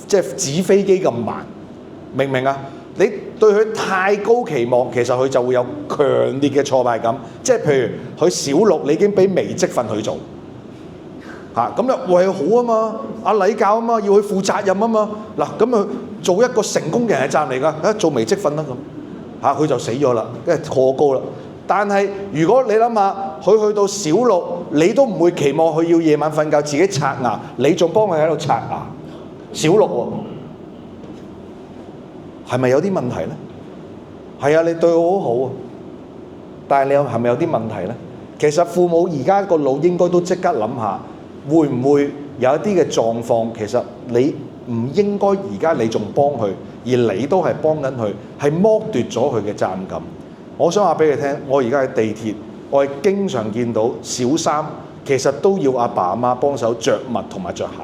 即係紙飛機咁慢，明唔明啊？你對佢太高期望，其實佢就會有強烈嘅挫敗感。即係譬如佢小六，你已經俾微積分佢做嚇，咁就為好啊嘛，阿禮教啊嘛，要佢負責任啊嘛。嗱，咁佢做一個成功嘅人係責任嚟㗎，做微積分啦咁嚇，佢就死咗啦，因為過高啦。但係如果你諗下，佢去到小六，你都唔會期望佢要夜晚瞓覺自己刷牙，你仲幫佢喺度刷牙。小六喎，係咪有啲問題咧？係啊，你對我好好啊，但係你係咪有啲問題咧？其實父母而家個腦應該都即刻諗下，會唔會有一啲嘅狀況，其實你唔應該而家你仲幫佢，而你都係幫緊佢，係剝奪咗佢嘅責任感。我想話俾你聽，我而家喺地鐵，我係經常見到小三其實都要阿爸阿媽幫手着襪同埋着鞋，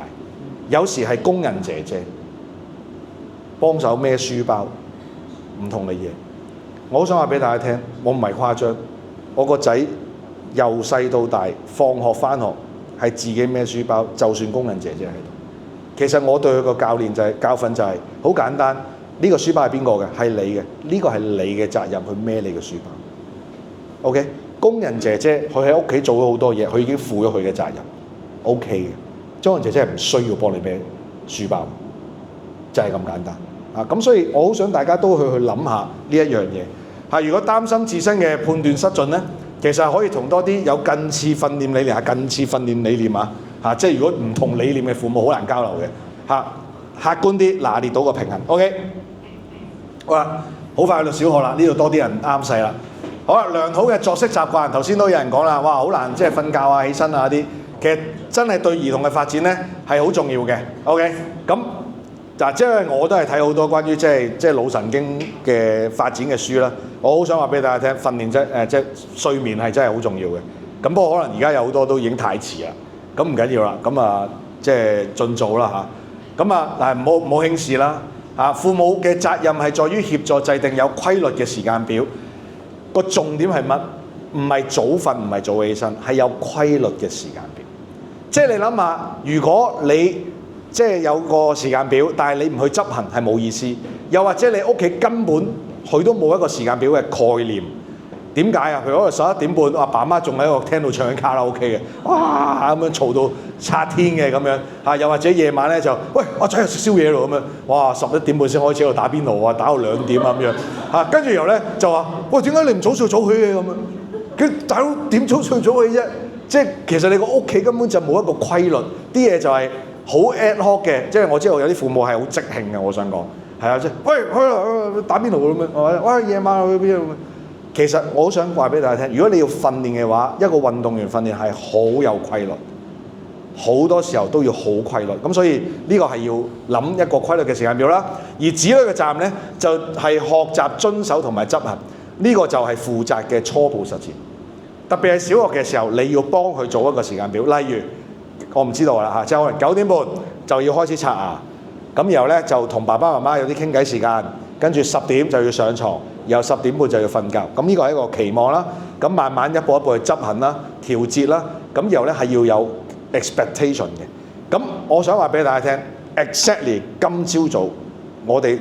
有時係工人姐姐幫手孭書包，唔同嘅嘢。我好想話俾大家聽，我唔係誇張，我個仔由細到大放學返學係自己孭書包，就算工人姐姐喺度。其實我對佢個教訓就係好簡單，呢個書包係邊個嘅？係你嘅，呢個係你嘅責任去孭你嘅書包。OK， 工人姐姐佢喺屋企做咗好多嘢，佢已經負咗佢嘅責任。OK 嘅，工人姐姐係唔需要幫你孭書包，就係咁簡單。咁所以我好想大家都去諗下呢一樣嘢。如果擔心自身嘅判斷失準咧，其實可以同多啲有近似訓練理念即係如果唔同理念嘅父母好難交流嘅客觀啲拿捏到個平衡。OK， 好啦，好快去到小學啦，呢度多啲人啱細啦。好啦，良好嘅作息習慣，頭先都有人講啦，哇，好難即係瞓覺啊、起身啊啲，其實真係對兒童嘅發展咧係好重要嘅。OK， 咁。即係我都係睇好多關於即係腦神經嘅發展嘅書啦。我好想話俾大家聽，訓練即係睡眠係真係好重要嘅。咁不過可能而家有好多都已經太遲啦。咁唔緊要啦，咁即係盡早啦嚇。咁但係唔好輕視啦。父母嘅責任係在於協助制定有規律嘅時間表。個重點係乜？唔係早瞓，唔係早起身，係有規律嘅時間表。即係你諗下，如果你即係有個時間表，但係你唔去執行係冇意思。又或者你屋企根本佢都冇一個時間表嘅概念。點解啊？譬如嗰個11點半，阿爸媽仲喺度聽到唱緊卡拉 OK 嘅，哇咁樣嘈到拆天嘅咁樣。又或者夜晚咧就，喂，阿仔又食宵夜咯咁樣，哇11點半先開始喺度打邊爐啊，打到2點啊咁樣。跟住然後咧就話，喂，點解你唔早睡早起嘅咁樣？佢大佬點早睡早起啫？即係其實你個屋企根本就冇一個規律，啲嘢就係好 ad hoc 嘅。即係我知道有啲父母係好即興嘅，我想講係啊，即係喂去打邊爐咁樣，喂夜晚去邊度？其實我好想話俾大家聽，如果你要訓練嘅話，一個運動員訓練係好有規律，好多時候都要好規律。咁所以呢個係要諗一個規律嘅時間表啦。而子女嘅責任咧，就係學習遵守同埋執行。呢個就係負責嘅初步實踐。特別係小學嘅時候，你要幫佢做一個時間表。例如我唔知道啦嚇，即係可能9點半就要開始刷牙，咁然後咧就同爸爸媽媽有啲傾偈時間，跟住10點就要上床，然後10點半就要瞓覺。咁呢個係一個期望啦。咁慢慢一步一步去執行啦、調節啦。咁然後咧係要有 expectation 嘅。咁我想話俾大家聽 ，exactly 今朝早我哋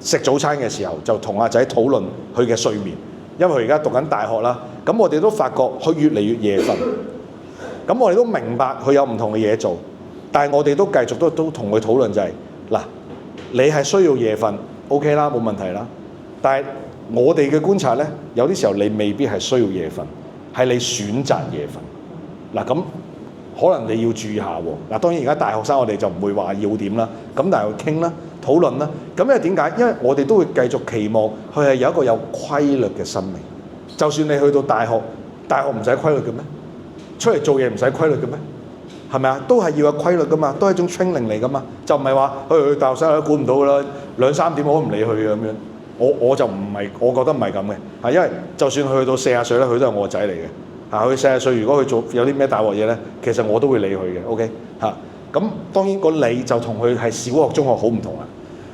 食早餐嘅時候就同阿仔討論佢嘅睡眠，因為佢而家讀緊大學啦。咁我哋都發覺佢越嚟越夜瞓。咁我哋都明白佢有唔同嘅嘢做，但係我哋都繼續都同佢討論就係嗱，你係需要夜瞓 ，OK 啦，冇問題啦。但係我哋嘅觀察咧，有啲時候你未必係需要夜瞓，係你選擇夜瞓。嗱咁可能你要注意下喎。嗱當然而家大學生我哋就唔會話要點啦，咁但係傾啦、討論啦。咁因為點解？因為我哋都會繼續期望佢係有一個有規律嘅生命。就算你去到大學唔使規律嘅咩？出嚟做嘢唔使規律嘅咩？係咪啊？都係要有規律噶嘛，都係一種 training 嚟噶嘛，就唔係話去大學生都管唔到噶啦，2、3點我都唔理佢嘅咁樣。我就唔係，我覺得唔係咁嘅，因為就算佢去到40歲咧，佢都係我個仔嚟嘅。佢40歲如果佢做有啲咩大鑊嘢咧，其實我都會理佢嘅。OK 咁當然個理就同佢係小學、中學好唔同啦。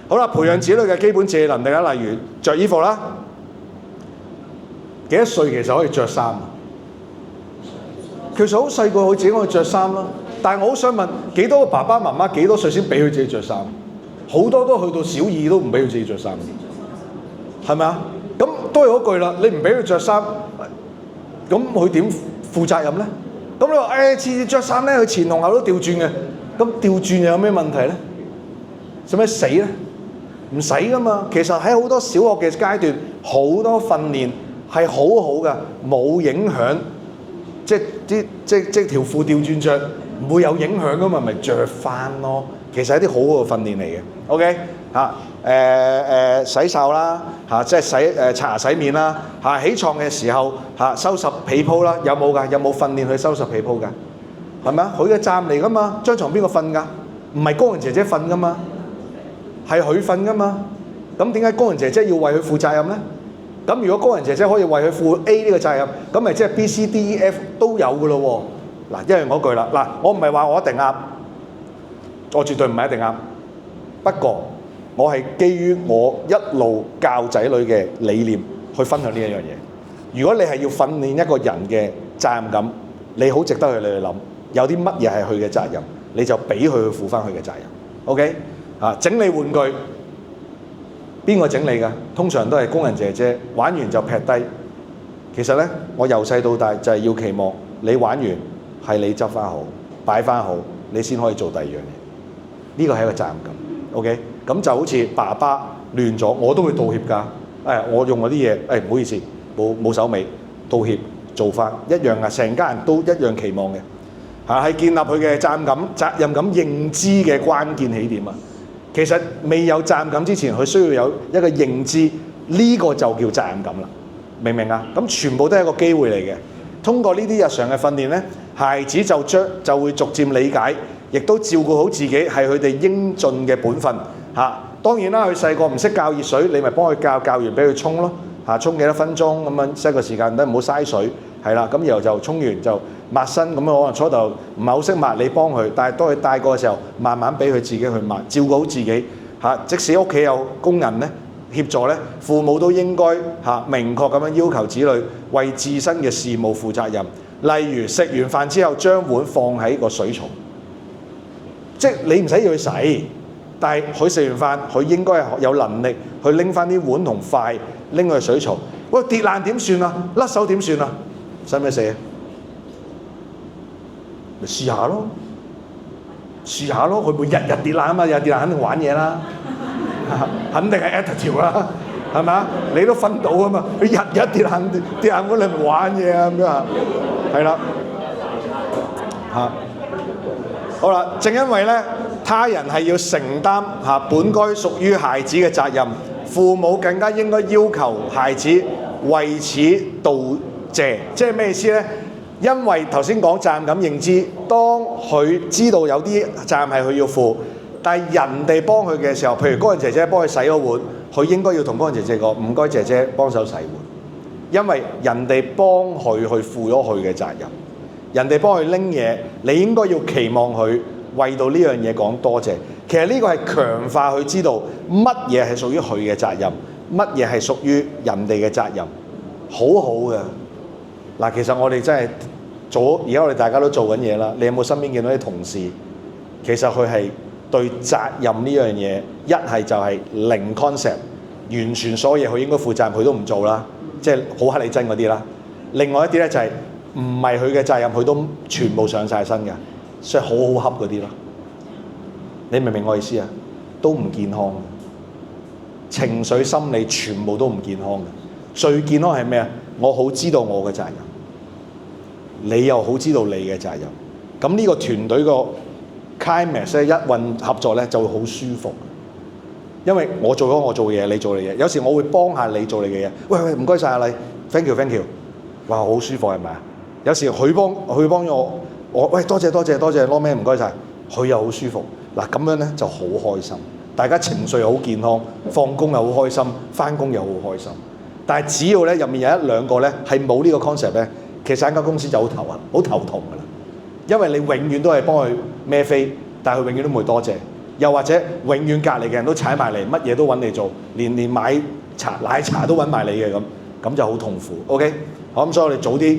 好啦，培養子女嘅基本自理能力啦，例如着衣服啦，幾多歲其實可以着衫？其實好細個佢自己可以着衫啦，但係我好想問幾多個爸爸媽媽幾多歲先俾佢自己着衫？好多都去到小2都唔俾佢自己着衫，係咪啊？咁都係嗰句啦，你唔俾佢着衫，咁佢點負責任咧？咁你話次次着衫咧，佢前同後都調轉嘅，咁調轉又有咩問題咧？使咩死咧？唔使噶嘛。其實喺好多小學嘅階段，好多訓練係好好嘅，冇影響。即條褲調轉着，唔會有影響噶嘛，咪着翻咯。其實係一啲好好嘅訓練嚟嘅。OK 洗手啦即係刷牙洗面啦起床嘅時候收拾被鋪啦，有冇㗎？有冇訓練去收拾被鋪㗎？係咪啊？佢嘅責任嚟㗎嘛，張床邊個瞓㗎？唔係工人姐姐瞓㗎嘛，係佢瞓㗎嘛。咁點解工人姐姐要為佢負責任咧？咁如果工人姐姐可以為佢負 A 呢個責任，咁咪即係 B、C、D、E、F 都有㗎咯喎。嗱，一樣嗰句啦。嗱，我唔係話我一定啱，我絕對唔係一定啱。不過我係基於我一路教仔女嘅理念去分享呢一樣嘢。如果你係要訓練一個人嘅責任感，你好值得你去諗，有啲乜嘢係佢嘅責任，你就俾佢去負翻佢嘅責任。OK？整理玩具，邊個整理㗎？通常都係工人姐姐，玩完就劈低。其實咧，我由細到大就係要期望你玩完係你執翻好，擺翻好，你先可以做第二樣嘢。呢個係一個責任感。OK？咁就好似爸爸亂咗，我都會道歉㗎。我用嗰啲嘢，唔好意思，冇手尾，道歉做翻一樣啊！成家人都一樣期望嘅，係建立佢嘅責任感認知嘅關鍵起點啊！其實未有責任感之前，佢需要有一個認知，呢個就叫責任感啦，明唔明啊？咁全部都係一個機會嚟嘅。通過呢啲日常嘅訓練咧，孩子就會逐漸理解，亦都照顧好自己係佢哋應盡嘅本分嚇。當然啦，佢細個唔識教熱水，你咪幫佢教完俾佢沖咯嚇，沖幾多分鐘咁樣 set 個時間，都唔好嘥水係啦。咁然後就沖完就抹身咁樣，可能初頭唔係好識抹，你幫佢，但係當佢大個嘅時候，慢慢俾佢自己去抹，照顧好自己嚇。即使屋企有工人咧協助咧，父母都應該明確咁樣要求子女為自身嘅事務負責任。例如食完飯之後將碗放喺個水槽，即係你唔使要去洗，但係佢食完飯，佢應該係有能力去拎翻啲碗同筷拎去水槽。喂，跌爛點算啊？甩手點算啊？使唔使死啊？咪試下咯，試下咯。佢會日日跌爛啊嘛，日日跌爛肯定玩嘢啦，肯定係 attitude 啦，係咪啊？你都分到啊嘛。佢日日跌爛碗，你咪玩嘢啊咁樣，係啦嚇。好啦，正因為咧，他人係要承擔本該屬於孩子嘅責任，父母更加應該要求孩子為此道謝。即係咩意思咧？因為頭先講責任感認知，當佢知道有啲責任係佢要負，但係人哋幫佢嘅時候，譬如工人姐姐幫佢洗咗碗，佢應該要同工人姐姐講：唔該姐姐幫手洗碗，因為人哋幫佢去負咗佢嘅責任，人哋幫佢拎嘢，你應該要期望佢為到呢樣嘢講多謝。其實呢個係強化佢知道乜嘢係屬於佢嘅責任，乜嘢係屬於人哋嘅責任，好好嘅。嗱，其實我哋真係而家我哋大家都做緊嘢啦。你有冇身邊見到啲同事？其實佢係對責任呢樣嘢，一係就係零 concept，完全所有嘢佢應該負責任，佢都唔做啦，即係好乞你憎嗰啲啦。另外一啲咧就係唔係佢嘅責任，佢都全部上晒身嘅，所以好好恰嗰啲咯。你明唔明我意思啊？都唔健康，情緒心理全部都唔健康嘅。最健康係咩啊？我好知道我嘅責任，你又好知道你嘅責任。咁呢個團隊個 climax 咧，一混合作咧就會好舒服。因為我做咗我做嘅嘢，你做你嘅嘢。有時我會幫下你做你嘅嘢。喂，唔該晒阿麗 ，thank you，哇，好舒服係咪啊？有時佢幫咗我喂，多謝攞咩唔該晒，佢又好舒服。嗱，咁樣咧就好開心，大家情緒又好健康，放工又好開心，翻工又好開心。但係只要咧入面有一兩個咧係冇呢個 concept 咧，其實一間公司就好頭痛㗎啦。因為你永遠都係幫佢孭飛，但係佢永遠都唔會多謝，又或者永遠隔離嘅人都踩埋嚟，乜嘢都揾你做，連買奶茶都揾埋你嘅咁就好痛苦。OK， 好，咁所以我哋早啲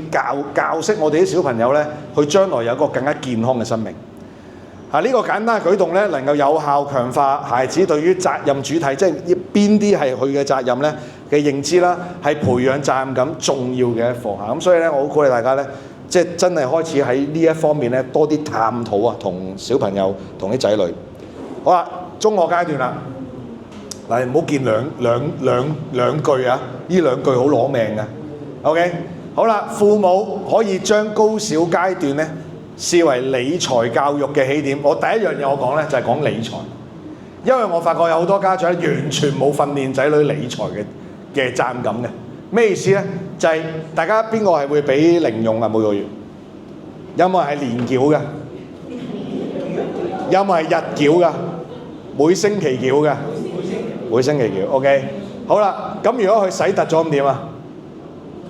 教識我哋啲小朋友咧，佢將來有一個更加健康嘅生命。呢個簡單嘅舉動咧，能夠有效強化孩子對於責任主體，即係邊啲係佢嘅責任咧嘅認知啦，係培養責任感重要嘅一課嚇。咁所以咧，我好鼓勵大家咧，即係真係開始喺呢一方面咧多啲探討啊，同小朋友同啲仔女。好啦，中學階段啦，嗱，唔好見兩句啊，呢兩句好攞命嘅。OK， 好啦，父母可以將高小階段咧視為理財教育嘅起點。我第一樣嘢我講咧就係講理財，因為我發覺有好多家長完全冇訓練仔女理財嘅責任感嘅。咩意思咧？就係大家邊個係會俾零用啊？每個月有冇人係年繳嘅？有冇係日繳嘅？每星期繳嘅？每星期繳。OK， 好啦，咁如果佢洗突咗咁點啊？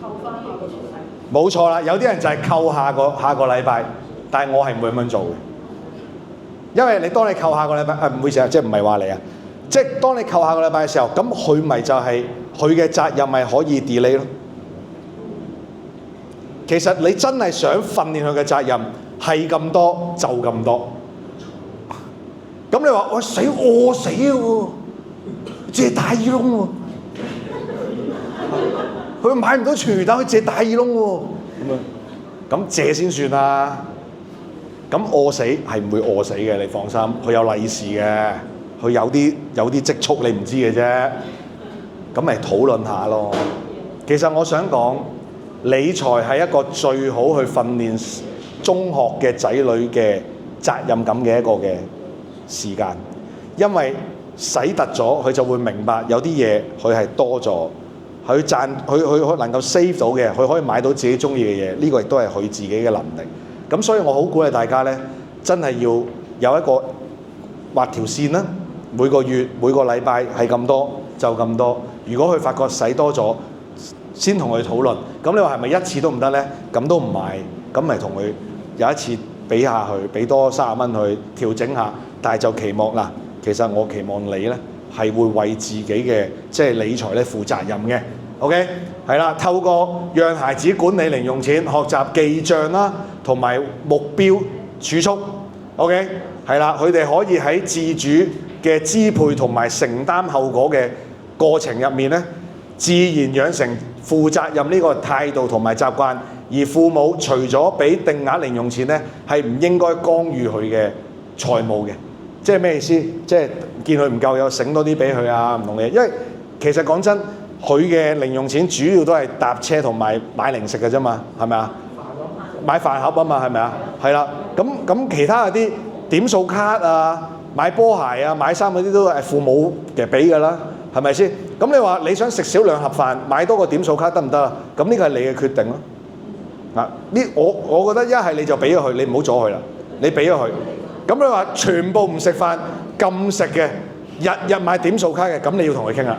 扣翻下個出世。冇錯啦，有啲人就係扣下個禮拜，但係我係唔會咁樣做嘅，因為當你扣下個禮拜，唔好意思啊，即係唔係話你啊，即係當你扣下個禮拜嘅時候，咁佢咪就係佢嘅責任咪可以 delay 咯。其實你真係想訓練佢嘅責任係咁多就咁多。咁你話我死餓死喎，借大耳窿喎，佢買唔到廚餘，但佢借大耳窿喎，咁借先算啦。咁餓死係唔會餓死嘅，你放心，佢有利是嘅，佢有啲積蓄你唔知嘅啫。咁咪討論下咯。其實我想講，理財係一個最好去訓練中學嘅仔女嘅責任感嘅一個嘅時間，因為洗突咗，佢就會明白有啲嘢佢係多咗，佢能夠 save 到嘅，佢可以買到自己中意嘅嘢，呢個亦都係佢自己嘅能力。咁所以我好鼓勵大家呢，真係要有一個畫條線啦，每個月每個禮拜係咁多就咁多。如果佢發覺使多咗，先同佢討論。咁你話係咪一次都唔得呢？咁都唔係，咁咪同佢有一次俾下佢，俾多30蚊去調整下。但係就期望嗱，其實我期望你呢係會為自己嘅即係理財咧負責任嘅。OK， 係啦，透過讓孩子管理零用錢，學習記帳啦，同埋目標儲蓄。OK， 係啦，佢哋可以喺自主嘅支配同埋承擔後果嘅過程入面呢，自然養成負責任呢個態度同埋習慣。而父母除咗俾定額零用錢呢，係唔應該干預佢嘅財務嘅。即係咩意思？即係見佢唔夠，有醒多啲俾佢啊，唔同嘅。因為其實講真，佢嘅零用錢主要都係搭車同埋買零食嘅啫嘛，係咪啊？買飯盒啊嘛，係咪啊？係啦，咁其他嗰啲點數卡啊、買波鞋啊、買衫嗰啲都係父母嘅俾㗎啦，係咪先？咁你話你想食少2盒飯，買多個點數卡得唔得啊？咁呢個係你嘅決定咯。我覺得一係你就俾咗佢，你唔好阻佢啦，你俾咗佢。咁你話全部唔食飯禁食嘅，日日買點數卡嘅，咁你要同佢傾啦，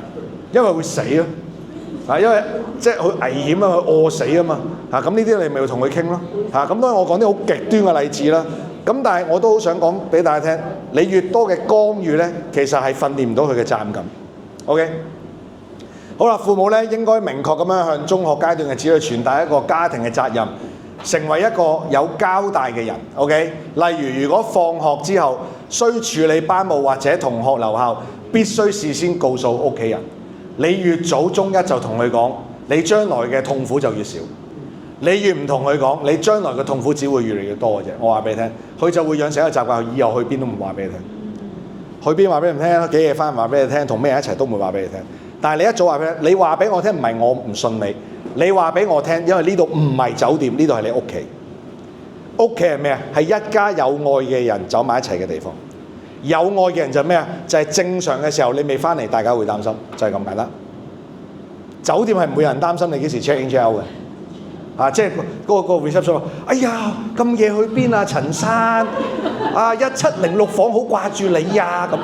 因為會死咯。因為即係佢危險啊，佢餓死啊嘛。咁呢啲你咪要同佢傾咯。咁當然我講啲好極端嘅例子啦。咁但係我都好想講俾大家聽，你越多嘅干預咧，其實係訓練唔到佢嘅責任感。OK， 好啦，父母咧應該明確咁樣向中學階段嘅子女傳達一個家庭嘅責任。成為一個有交代嘅人 ，OK？ 例如，如果放學之後需處理班務或者同學留校，必須事先告訴屋企人。你越早中一就同佢講，你將來嘅痛苦就越少。你越唔同佢講，你將來嘅痛苦只會越嚟越多嘅啫。我話俾你聽，佢就會養成一個習慣，以後去邊都唔話俾你聽。去邊話俾你聽，幾夜翻話俾你聽，同咩人一齊都唔會話俾你聽。但係你一早話俾你，你話俾我聽，唔係我唔信你。你話俾我聽，因為呢度唔係酒店，呢度係你屋企。屋企係咩啊？係一家有愛嘅人走埋一齊嘅地方。有愛嘅人就係咩啊？就係正常嘅時候你未翻嚟，大家會擔心，就係咁簡單。酒店係唔會有人擔心你幾時 check in check out 嘅。即係嗰個 reception 話：哎呀，咁夜去邊啊？陳生，1706房好掛住你啊！咁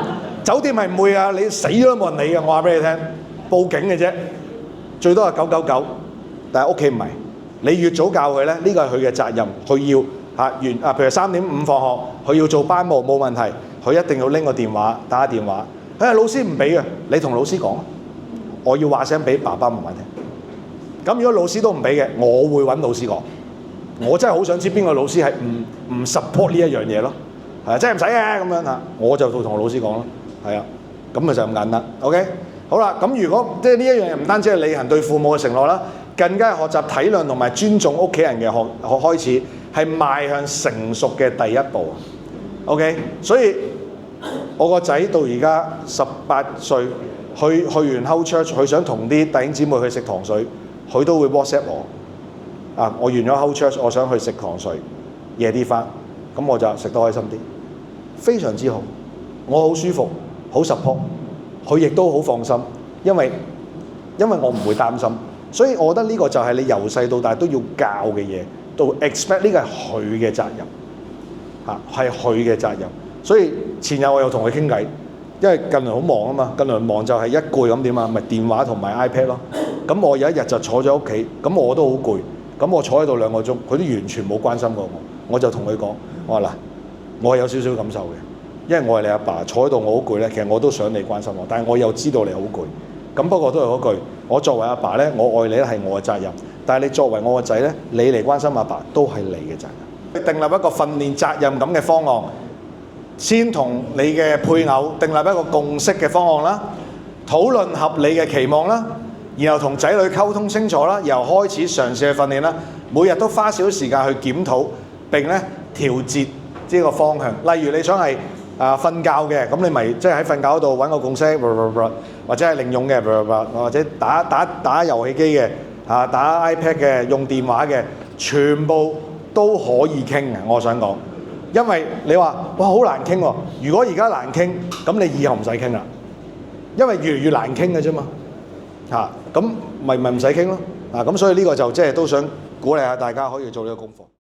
酒店係唔會啊，你死都冇人理嘅。我話俾你聽，報警嘅啫，最多係999。但係屋企唔係，你越早教佢咧，呢個係佢嘅責任，佢要譬如3點5放學，佢要做班務冇問題，佢一定要拎個電話打電話。老師唔俾嘅，你同老師講，我要話聲俾爸爸媽媽聽。咁如果老師都唔俾嘅，我會揾老師講。我真係好想知邊個老師係唔 support 呢一樣嘢咯，真係唔使嘅咁樣嚇，我就同老師講咯，係啊，咁咪就咁簡單。OK， 好啦，咁如果即係呢一樣嘢唔單止係履行對父母嘅承諾啦。更加係學習體諒同埋尊重屋企人嘅開始，係邁向成熟嘅第一步。OK， 所以我個仔到而家18歲，去完 House Church， 佢想同啲弟兄姊妹去食糖水，佢都會 WhatsApp 我。我完咗 House Church， 我想去食糖水，夜啲翻，咁我就食得開心啲，非常之好。我好舒服，好 support， 佢亦都好放心，因為我唔會擔心。所以我覺得呢個就係你由細到大都要教嘅嘢，都 expect 呢個係佢嘅責任嚇，係佢嘅責任。所以前日我又同佢傾偈，因為近來好忙啊嘛，近來忙就係一攰咁點啊，咪電話同埋 iPad 咯。咁我有一日就坐咗屋企，咁我都好攰，咁我坐喺度2個鐘，佢都完全冇關心過我。我就同佢講，我話嗱，我係有少少感受嘅，因為我係你阿爸，坐喺度我好攰咧，其實我都想你關心我，但係我又知道你好攰。咁不過都係嗰句，我作為阿爸咧，我愛你咧係我嘅責任，但係你作為我個仔咧，你嚟關心阿爸都係你嘅責任。訂立一個訓練責任感嘅方案，先同你嘅配偶訂立一個共識嘅方案啦，討論合理嘅期望啦，然後同仔女溝通清楚啦，然後開始嘗試去訓練啦，每日都花少少時間去檢討並咧調節呢個方向。例如你想係瞓覺嘅，咁你咪即係喺瞓覺嗰度揾個共識，或者係零用嘅，或者打遊戲機嘅，打 iPad 嘅，用電話嘅，全部都可以傾嘅。我想講，因為你話哇好難傾喎，如果而家難傾，咁你以後唔使傾啦，因為越嚟越難傾嘅啫嘛，咁咪唔使傾咯。咁所以呢個就即係都想鼓勵下大家可以做呢個功課。